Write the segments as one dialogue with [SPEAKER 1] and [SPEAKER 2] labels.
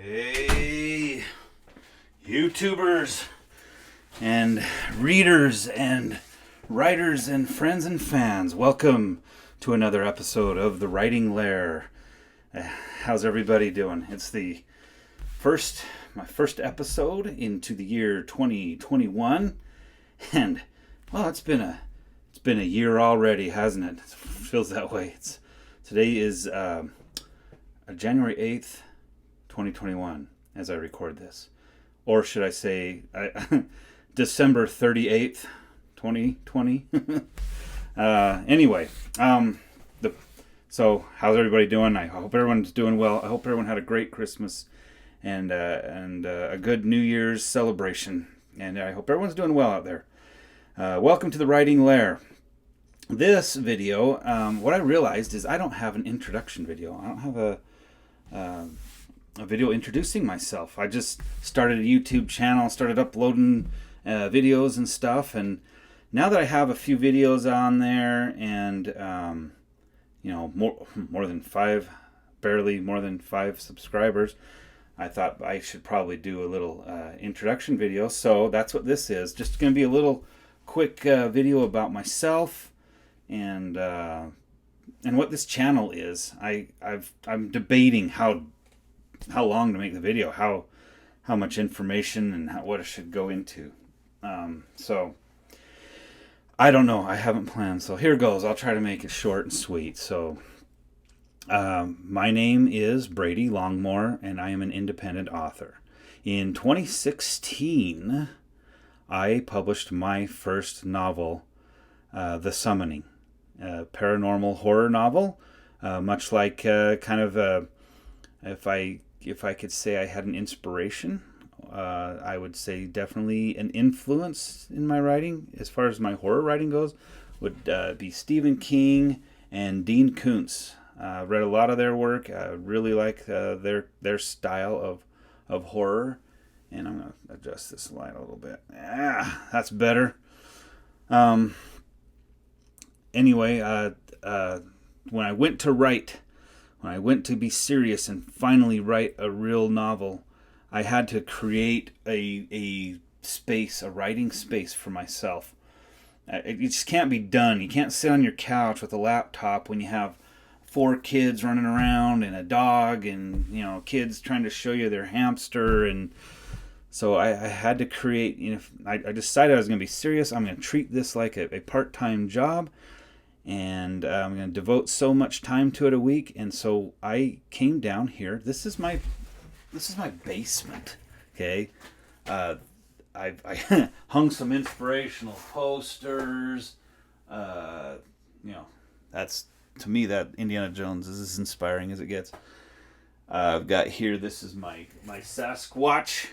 [SPEAKER 1] Hey, YouTubers and readers and writers and friends and fans. Welcome to another episode of The Writing Lair. How's everybody doing? It's my first episode into the year 2021. And, well, it's been a year already, hasn't it? It feels that way. Today is January 8th, 2021, as I record this. Or should I say December 38th, 2020? Anyway, so how's everybody doing? I hope everyone's doing well. I hope everyone had a great Christmas and a good New Year's celebration. And I hope everyone's doing well out there. Welcome to The Writing Lair. This video, what I realized is I don't have an introduction video. I don't have a video introducing myself. I just started a YouTube channel, started uploading videos and stuff, and now that I have a few videos on there and more than five subscribers, I thought I should probably do a little introduction video. So that's what this is. Just going to be a little quick video about myself and what this channel is. I'm debating how long to make the video, how much information and what it should go into. So I don't know. I haven't planned. So here goes. I'll try to make it short and sweet. So my name is Brady Longmore, and I am an independent author. In 2016, I published my first novel, The Summoning, a paranormal horror novel, much like kind of if I could say I had an inspiration, I would say definitely an influence in my writing, as far as my horror writing goes, would be Stephen King and Dean Koontz. Read a lot of their work. Really like their style of horror. And I'm going to adjust this light a little bit. That's better. Anyway, when I went to be serious and finally write a real novel, I had to create a writing space for myself. It just can't be done. You can't sit on your couch with a laptop when you have 4 kids running around and a dog and, kids trying to show you their hamster. And so I had to create, I decided I was going to be serious. I'm going to treat this like a part-time job. And I'm going to devote so much time to it a week. And so I came down here. This is my basement. Okay. I hung some inspirational posters. That's, to me, that Indiana Jones is as inspiring as it gets. I've got here, this is my Sasquatch.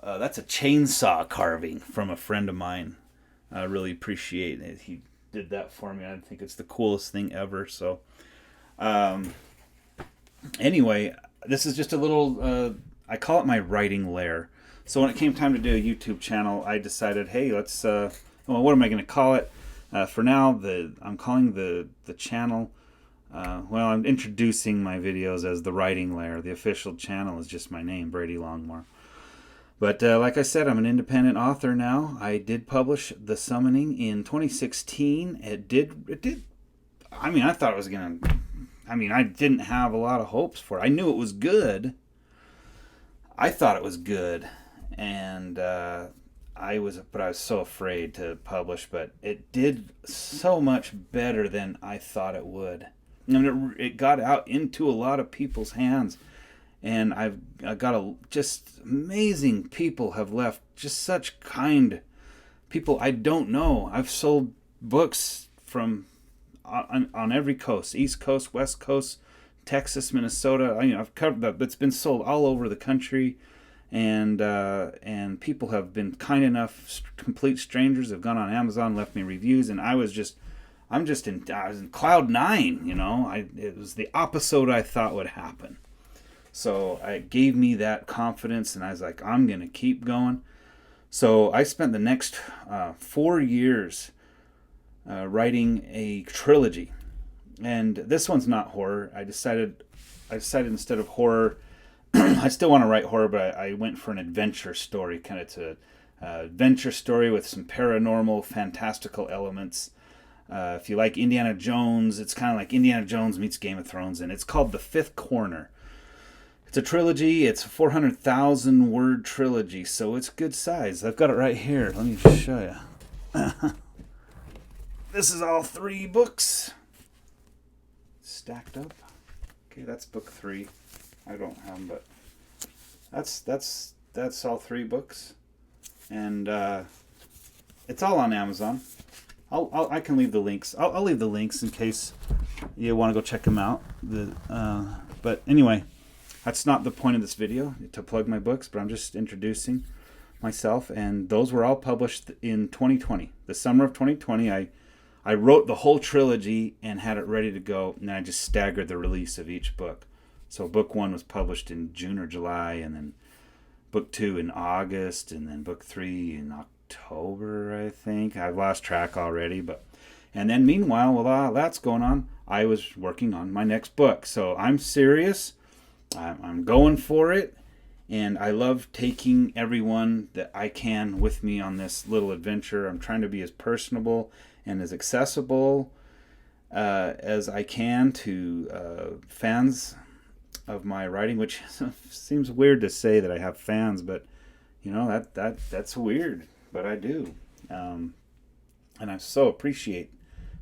[SPEAKER 1] That's a chainsaw carving from a friend of mine. I really appreciate it. He did that for me. I think it's the coolest thing ever. So anyway, this is just a little I call it my writing lair. So when it came time to do a YouTube channel, I decided, hey, let's what am I going to call it? For now, I'm calling the channel, I'm introducing my videos as The Writing Lair. The official channel is just my name, Brady Longmore. But like I said, I'm an independent author now. I did publish The Summoning in 2016. It did. I thought it was going to... I didn't have a lot of hopes for it. I knew it was good. I thought it was good. And I was so afraid to publish. But it did so much better than I thought it would. It got out into a lot of people's hands. And I got just amazing people have left, just such kind people I don't know. I've sold books from on every coast, East Coast, West Coast, Texas, Minnesota. I've covered that. It's been sold all over the country, and people have been kind enough. Complete strangers have gone on Amazon, left me reviews, and I was in cloud 9. It was the opposite I thought would happen. So it gave me that confidence, and I was like, I'm going to keep going. So I spent the next 4 years writing a trilogy. And this one's not horror. I decided instead of horror, I still want to write horror, but I went for an adventure story. Kind of, it's a adventure story with some paranormal, fantastical elements. If you like Indiana Jones, it's kind of like Indiana Jones meets Game of Thrones, and it's called The Fifth Corner. It's a trilogy. It's a 400,000 word trilogy, so it's good size. I've got it right here. Let me show you. This is all 3 books stacked up. Okay, that's book 3. I don't have them, but that's all 3 books, and it's all on Amazon. I can leave the links. I'll leave the links in case you want to go check them out. But anyway, that's not the point of this video, to plug my books, but I'm just introducing myself. And those were all published in 2020. The summer of 2020, I wrote the whole trilogy and had it ready to go, and I just staggered the release of each book. So book 1 was published in June or July, and then book 2 in August, and then book 3 in October, I think. I've lost track already, and then meanwhile, while all that's going on, I was working on my next book. So I'm serious. I'm going for it, and I love taking everyone that I can with me on this little adventure. I'm trying to be as personable and as accessible as I can to fans of my writing, which seems weird to say that I have fans, but that's weird, but I do. And I so appreciate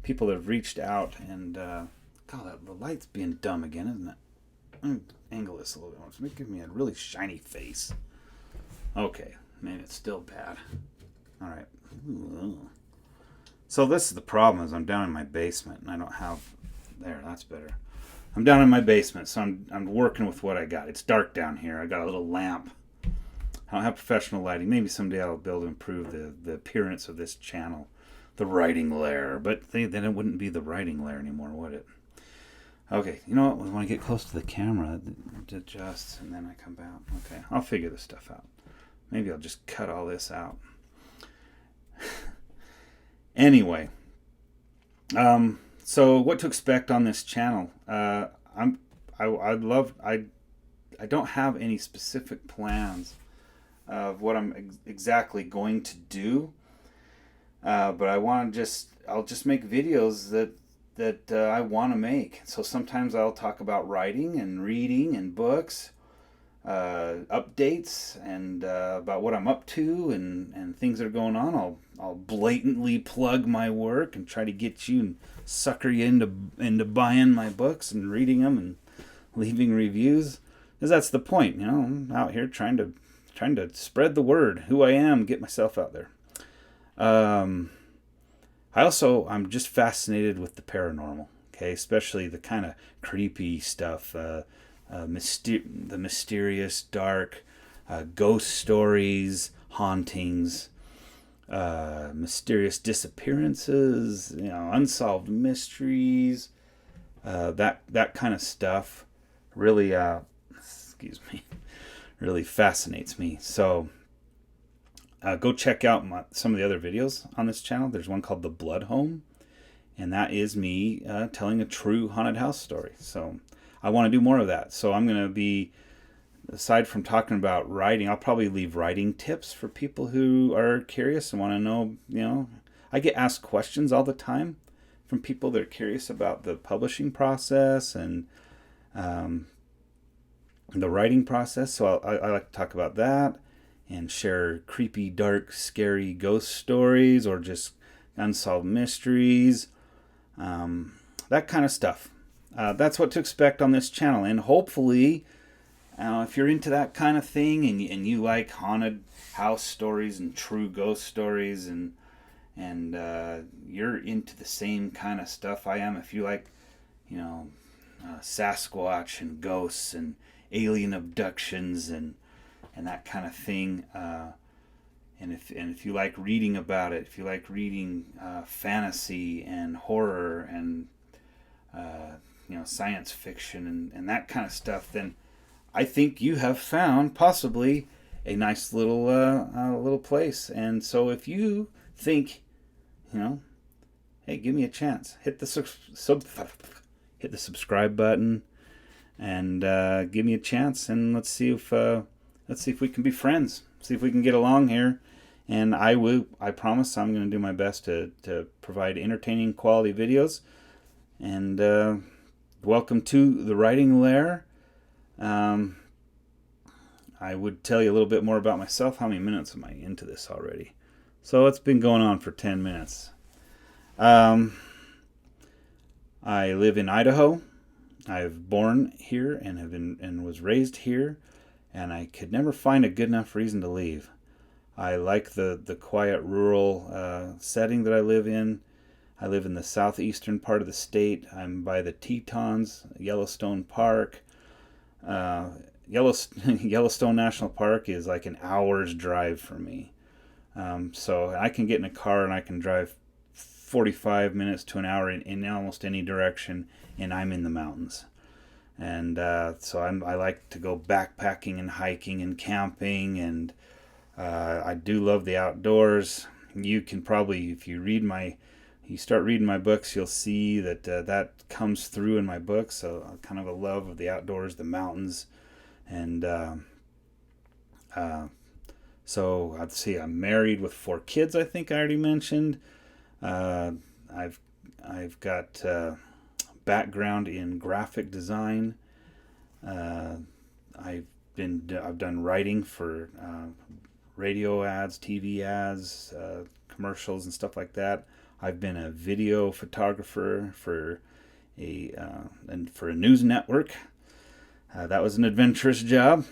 [SPEAKER 1] people that have reached out. And God, the light's being dumb again, isn't it? Angle this a little bit more. It's making me a really shiny face. Okay, maybe it's still bad. All right. Ooh. So this is the problem: is I'm down in my basement and I don't have. There, that's better. I'm down in my basement, so I'm working with what I got. It's dark down here. I got a little lamp. I don't have professional lighting. Maybe someday I'll be able to improve the appearance of this channel, the writing lair. But then it wouldn't be the writing lair anymore, would it? Okay, you know what? When I get close to the camera, adjust, and then I come back. Okay, I'll figure this stuff out. Maybe I'll just cut all this out. Anyway, so what to expect on this channel? I don't have any specific plans of what I'm exactly going to do, but I'll just make videos that I want to make. So sometimes I'll talk about writing and reading and books, updates, and about what I'm up to and things that are going on. I'll blatantly plug my work and try to get you and sucker you into buying my books and reading them and leaving reviews, because that's the point. I'm out here trying to spread the word, who I am, get myself out there. I'm just fascinated with the paranormal, okay, especially the kind of creepy stuff, the mysterious, dark, ghost stories, hauntings, mysterious disappearances, unsolved mysteries, that kind of stuff really, really fascinates me. So go check out some of the other videos on this channel. There's one called The Blood Home, and that is me telling a true haunted house story. So I want to do more of that. So I'm going to be, aside from talking about writing, I'll probably leave writing tips for people who are curious and want to know, I get asked questions all the time from people that are curious about the publishing process and the writing process. So I like to talk about that and share creepy, dark, scary ghost stories or just unsolved mysteries, that kind of stuff. That's what to expect on this channel. And hopefully, if you're into that kind of thing and you like haunted house stories and true ghost stories and you're into the same kind of stuff I am, if you like, Sasquatch and ghosts and alien abductions and that kind of thing, and if you like reading about it, if you like reading fantasy and horror and science fiction and that kind of stuff, then I think you have found possibly a nice little place. And so if you think, hey, give me a chance, hit the subscribe button. and give me a chance, and let's see if we can be friends. See if we can get along here. And I promise I'm going to do my best to provide entertaining quality videos. And welcome to the Writing Lair. I would tell you a little bit more about myself. How many minutes am I into this already? So it's been going on for 10 minutes. I live in Idaho. I've born here and was raised here, and I could never find a good enough reason to leave. I like the quiet rural setting that I live in. I live in the southeastern part of the state. I'm by the Tetons, Yellowstone Park. Yellowstone National Park is like an hour's drive for me. So I can get in a car and I can drive 45 minutes to an hour in almost any direction, and I'm in the mountains. And so I like to go backpacking and hiking and camping, and I do love the outdoors. You can probably, if you start reading my books, you'll see that that comes through in my books. So kind of a love of the outdoors, the mountains, and so let's see. I'm married with 4 kids. I think I already mentioned. I've got background in graphic design. I've done writing for radio ads, TV ads, commercials, and stuff like that. I've been a video photographer for a news network. That was an adventurous job,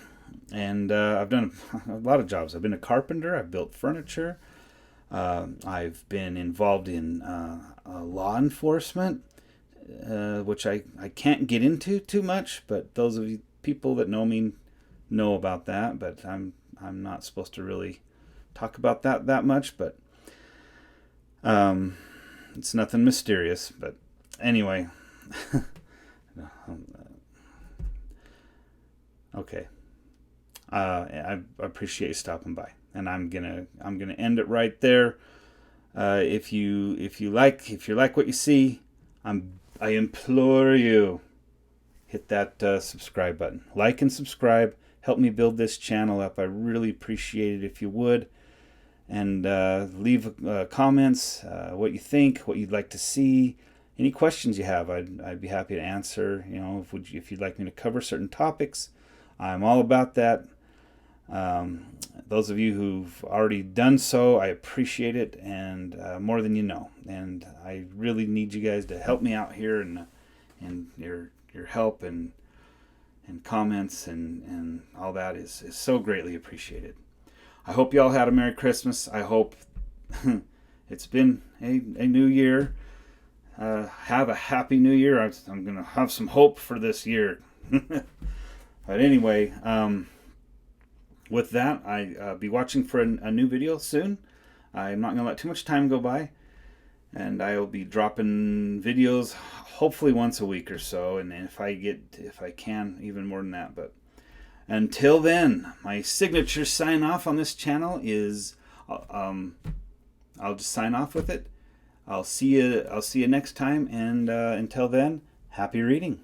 [SPEAKER 1] and I've done a lot of jobs. I've been a carpenter. I've built furniture. I've been involved in law enforcement, which I can't get into too much, but those of you people that know me know about that. But I'm not supposed to really talk about that much. But it's nothing mysterious. But anyway, okay. I appreciate you stopping by, and I'm gonna end it right there. If you like what you see, I implore you, hit that subscribe button, like and subscribe. Help me build this channel up. I really appreciate it if you would, and leave comments, what you think, what you'd like to see, any questions you have. I'd be happy to answer. You know, if you'd like me to cover certain topics, I'm all about that. Those of you who've already done so, I appreciate it, and more than you know. And I really need you guys to help me out here, and your help and comments and all that is so greatly appreciated. I hope you all had a Merry Christmas. I hope it's been a new year. Have a happy new year. I'm going to have some hope for this year. But anyway, with that, I'll be watching for a new video soon. I'm not going to let too much time go by. And I'll be dropping videos hopefully once a week or so. And if I can, even more than that. But until then, my signature sign off on this channel is, I'll just sign off with it. I'll see you next time. And until then, happy reading.